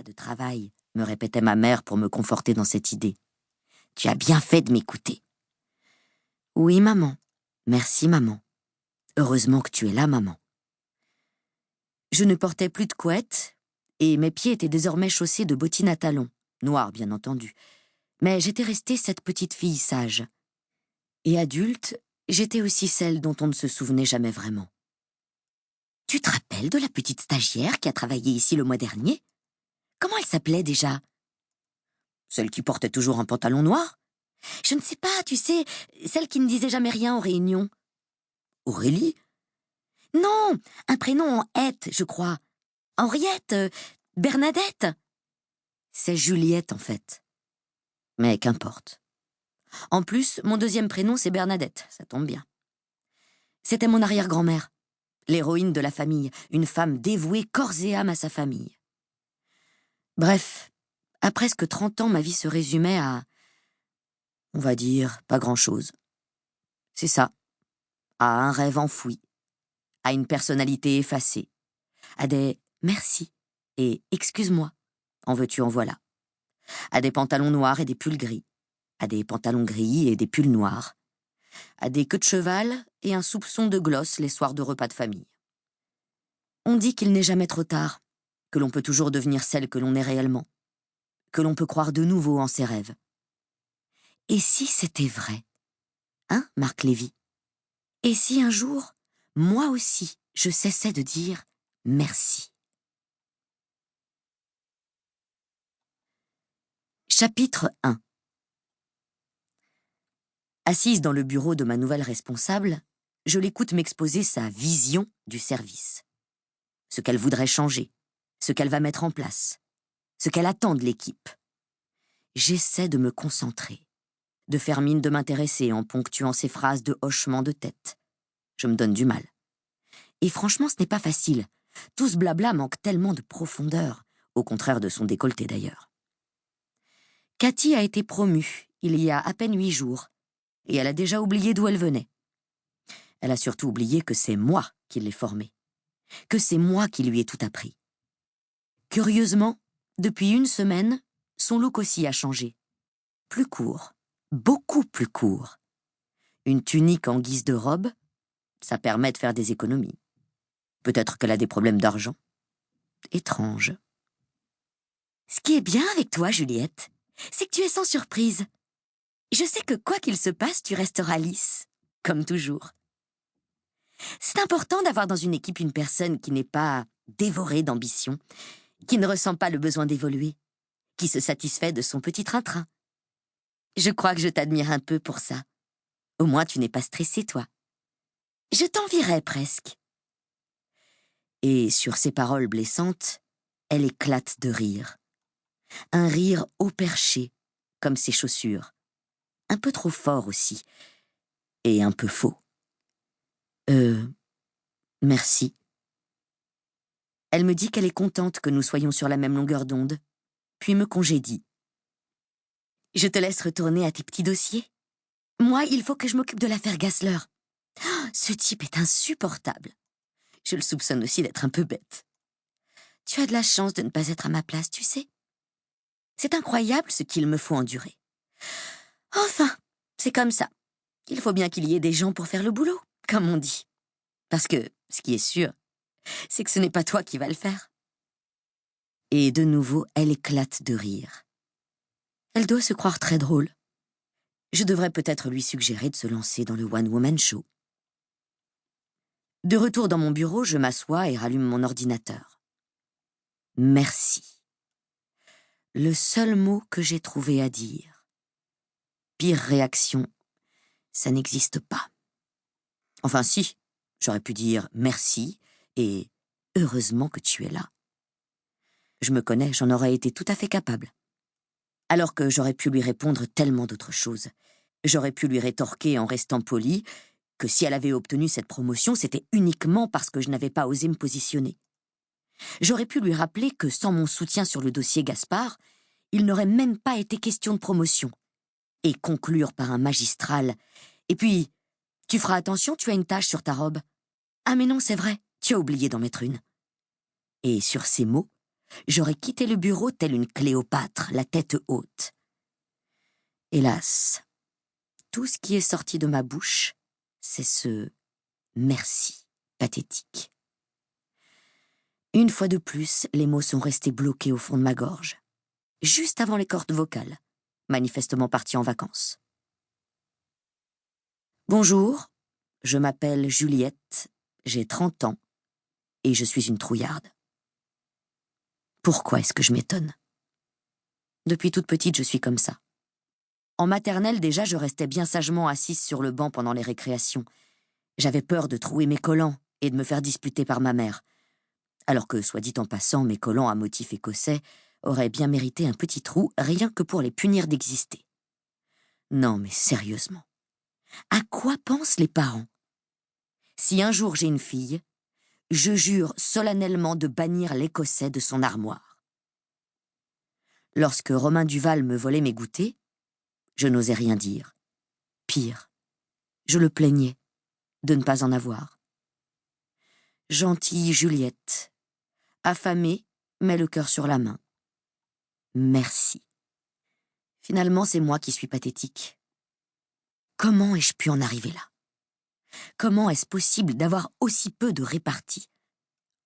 de travail, me répétait ma mère pour me conforter dans cette idée. Tu as bien fait de m'écouter. Oui, maman. Merci, maman. Heureusement que tu es là, maman. Je ne portais plus de couette, et mes pieds étaient désormais chaussés de bottines à talons, noires bien entendu. Mais j'étais restée cette petite fille sage. Et adulte, j'étais aussi celle dont on ne se souvenait jamais vraiment. Tu te rappelles de la petite stagiaire qui a travaillé ici le mois dernier? Comment elle s'appelait déjà? Celle qui portait toujours un pantalon noir? Je ne sais pas, tu sais, celle qui ne disait jamais rien aux réunions. Aurélie? Non, un prénom en hête, je crois. Henriette, Bernadette. C'est Juliette, en fait. Mais qu'importe. En plus, mon deuxième prénom, c'est Bernadette, ça tombe bien. C'était mon arrière-grand-mère, l'héroïne de la famille, une femme dévouée corps et âme à sa famille. Bref, à presque 30 ans, ma vie se résumait à, on va dire, pas grand-chose. C'est ça, à un rêve enfoui, à une personnalité effacée, à des « merci » et « excuse-moi », en veux-tu en voilà, à des pantalons noirs et des pulls gris, à des pantalons gris et des pulls noirs, à des queues de cheval et un soupçon de gloss les soirs de repas de famille. On dit qu'il n'est jamais trop tard, que l'on peut toujours devenir celle que l'on est réellement, que l'on peut croire de nouveau en ses rêves. Et si c'était vrai? Hein, Marc Lévy? Et si un jour, moi aussi, je cessais de dire merci? Chapitre 1. Assise dans le bureau de ma nouvelle responsable, je l'écoute m'exposer sa vision du service. Ce qu'elle voudrait changer, ce qu'elle va mettre en place, ce qu'elle attend de l'équipe. J'essaie de me concentrer, de faire mine de m'intéresser en ponctuant ses phrases de hochement de tête. Je me donne du mal. Et franchement, ce n'est pas facile. Tout ce blabla manque tellement de profondeur, au contraire de son décolleté d'ailleurs. Cathy a été promue il y a à peine 8 jours, et elle a déjà oublié d'où elle venait. Elle a surtout oublié que c'est moi qui l'ai formée, que c'est moi qui lui ai tout appris. Curieusement, depuis 1 semaine, son look aussi a changé. Plus court, beaucoup plus court. Une tunique en guise de robe, ça permet de faire des économies. Peut-être qu'elle a des problèmes d'argent. Étrange. Ce qui est bien avec toi, Juliette, c'est que tu es sans surprise. Je sais que quoi qu'il se passe, tu resteras lisse, comme toujours. C'est important d'avoir dans une équipe une personne qui n'est pas dévorée d'ambition, qui ne ressent pas le besoin d'évoluer, qui se satisfait de son petit train-train. Je crois que je t'admire un peu pour ça. Au moins, tu n'es pas stressée, toi. Je t'envierais presque. Et sur ces paroles blessantes, elle éclate de rire. Un rire haut perché, comme ses chaussures. Un peu trop fort aussi. Et un peu faux. Merci. Elle me dit qu'elle est contente que nous soyons sur la même longueur d'onde, puis me congédie. Je te laisse retourner à tes petits dossiers. Moi, il faut que je m'occupe de l'affaire Gassler. Oh, ce type est insupportable. Je le soupçonne aussi d'être un peu bête. Tu as de la chance de ne pas être à ma place, tu sais. C'est incroyable ce qu'il me faut endurer. Enfin, c'est comme ça. Il faut bien qu'il y ait des gens pour faire le boulot, comme on dit. Parce que, ce qui est sûr, c'est que ce n'est pas toi qui vas le faire. Et de nouveau, elle éclate de rire. Elle doit se croire très drôle. Je devrais peut-être lui suggérer de se lancer dans le one-woman show. De retour dans mon bureau, je m'assois et rallume mon ordinateur. Merci. Le seul mot que j'ai trouvé à dire. Pire réaction, ça n'existe pas. Enfin si, j'aurais pu dire merci et heureusement que tu es là. Je me connais, j'en aurais été tout à fait capable. Alors que j'aurais pu lui répondre tellement d'autres choses. J'aurais pu lui rétorquer en restant poli que si elle avait obtenu cette promotion, c'était uniquement parce que je n'avais pas osé me positionner. J'aurais pu lui rappeler que sans mon soutien sur le dossier Gaspard, il n'aurait même pas été question de promotion. Et conclure par un magistral. Et puis, tu feras attention, tu as une tache sur ta robe. Ah mais non, c'est vrai, tu as oublié d'en mettre une. Et sur ces mots, j'aurais quitté le bureau telle une Cléopâtre, la tête haute. Hélas, tout ce qui est sorti de ma bouche, c'est ce merci pathétique. Une fois de plus, les mots sont restés bloqués au fond de ma gorge, juste avant les cordes vocales, manifestement parties en vacances. Bonjour, je m'appelle Juliette, j'ai 30 ans et je suis une trouillarde. Pourquoi est-ce que je m'étonne? Depuis toute petite, je suis comme ça. En maternelle, déjà, je restais bien sagement assise sur le banc pendant les récréations. J'avais peur de trouer mes collants et de me faire disputer par ma mère. Alors que, soit dit en passant, mes collants à motif écossais auraient bien mérité un petit trou, rien que pour les punir d'exister. Non, mais sérieusement, à quoi pensent les parents? Si un jour j'ai une fille, je jure solennellement de bannir l'écossais de son armoire. Lorsque Romain Duval me volait mes goûters, je n'osais rien dire. Pire, je le plaignais de ne pas en avoir. Gentille Juliette, affamée, mais le cœur sur la main. Merci. Finalement, c'est moi qui suis pathétique. Comment ai-je pu en arriver là? Comment est-ce possible d'avoir aussi peu de répartie?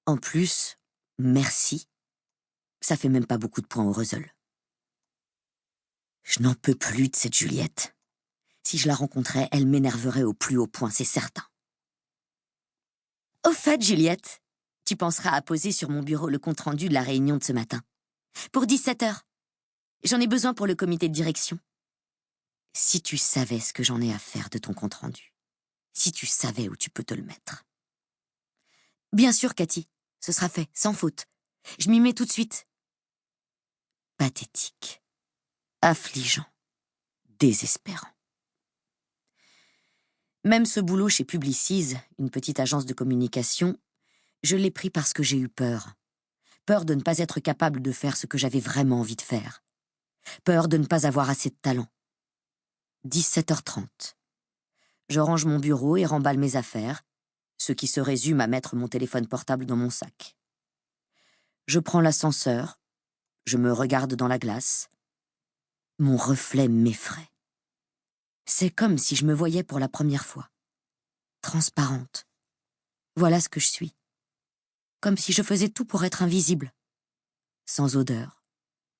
En plus, merci, ça fait même pas beaucoup de points au Reusel. Je n'en peux plus de cette Juliette. Si je la rencontrais, elle m'énerverait au plus haut point, c'est certain. Au fait, Juliette, tu penseras à poser sur mon bureau le compte-rendu de la réunion de ce matin. Pour 17h. J'en ai besoin pour le comité de direction. Si tu savais ce que j'en ai à faire de ton compte-rendu. Si tu savais où tu peux te le mettre. Bien sûr, Cathy, ce sera fait, sans faute. Je m'y mets tout de suite. Pathétique, affligeant, désespérant. Même ce boulot chez Publicise, une petite agence de communication, je l'ai pris parce que j'ai eu peur. Peur de ne pas être capable de faire ce que j'avais vraiment envie de faire. Peur de ne pas avoir assez de talent. 17h30. Je range mon bureau et remballe mes affaires, ce qui se résume à mettre mon téléphone portable dans mon sac. Je prends l'ascenseur, je me regarde dans la glace. Mon reflet m'effraie. C'est comme si je me voyais pour la première fois. Transparente. Voilà ce que je suis. Comme si je faisais tout pour être invisible. Sans odeur,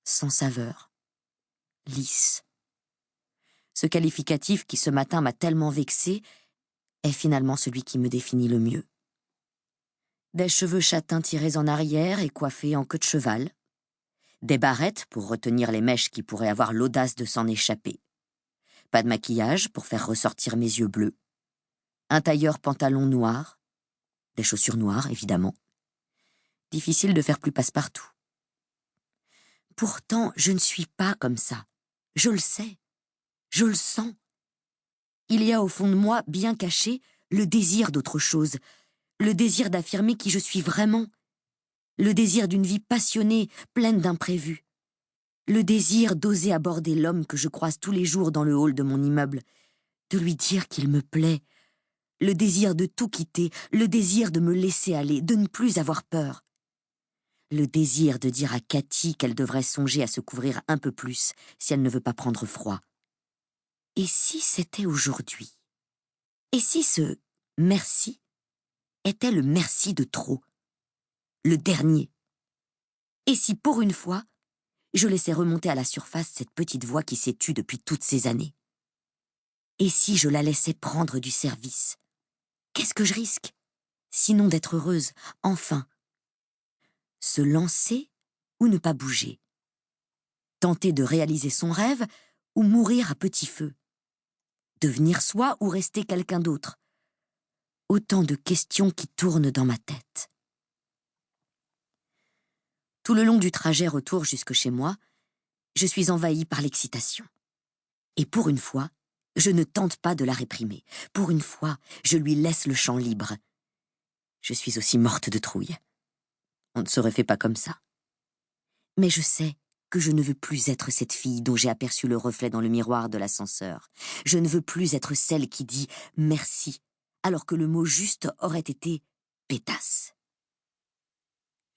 sans saveur, lisse. Ce qualificatif qui ce matin m'a tellement vexée est finalement celui qui me définit le mieux. Des cheveux châtains tirés en arrière et coiffés en queue de cheval. Des barrettes pour retenir les mèches qui pourraient avoir l'audace de s'en échapper. Pas de maquillage pour faire ressortir mes yeux bleus. Un tailleur pantalon noir. Des chaussures noires, évidemment. Difficile de faire plus passe-partout. Pourtant, je ne suis pas comme ça. Je le sais. Je le sens. Il y a au fond de moi, bien caché, le désir d'autre chose. Le désir d'affirmer qui je suis vraiment. Le désir d'une vie passionnée, pleine d'imprévus. Le désir d'oser aborder l'homme que je croise tous les jours dans le hall de mon immeuble. De lui dire qu'il me plaît. Le désir de tout quitter. Le désir de me laisser aller, de ne plus avoir peur. Le désir de dire à Cathy qu'elle devrait songer à se couvrir un peu plus si elle ne veut pas prendre froid. Et si c'était aujourd'hui? Et si ce « merci » était le merci de trop? Le dernier? Et si, pour une fois, je laissais remonter à la surface cette petite voix qui s'est tue depuis toutes ces années? Et si je la laissais prendre du service? Qu'est-ce que je risque? Sinon d'être heureuse, enfin. Se lancer ou ne pas bouger? Tenter de réaliser son rêve ou mourir à petit feu? Devenir soi ou rester quelqu'un d'autre? Autant de questions qui tournent dans ma tête. Tout le long du trajet retour jusque chez moi, je suis envahie par l'excitation. Et pour une fois, je ne tente pas de la réprimer. Pour une fois, je lui laisse le champ libre. Je suis aussi morte de trouille. On ne serait fait pas comme ça. Mais je sais que je ne veux plus être cette fille dont j'ai aperçu le reflet dans le miroir de l'ascenseur. Je ne veux plus être celle qui dit « merci », alors que le mot juste aurait été « pétasse ».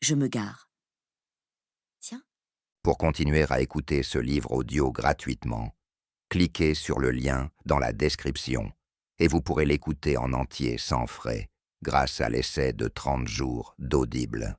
Je me gare. Pour continuer à écouter ce livre audio gratuitement, cliquez sur le lien dans la description et vous pourrez l'écouter en entier sans frais grâce à l'essai de 30 jours d'Audible.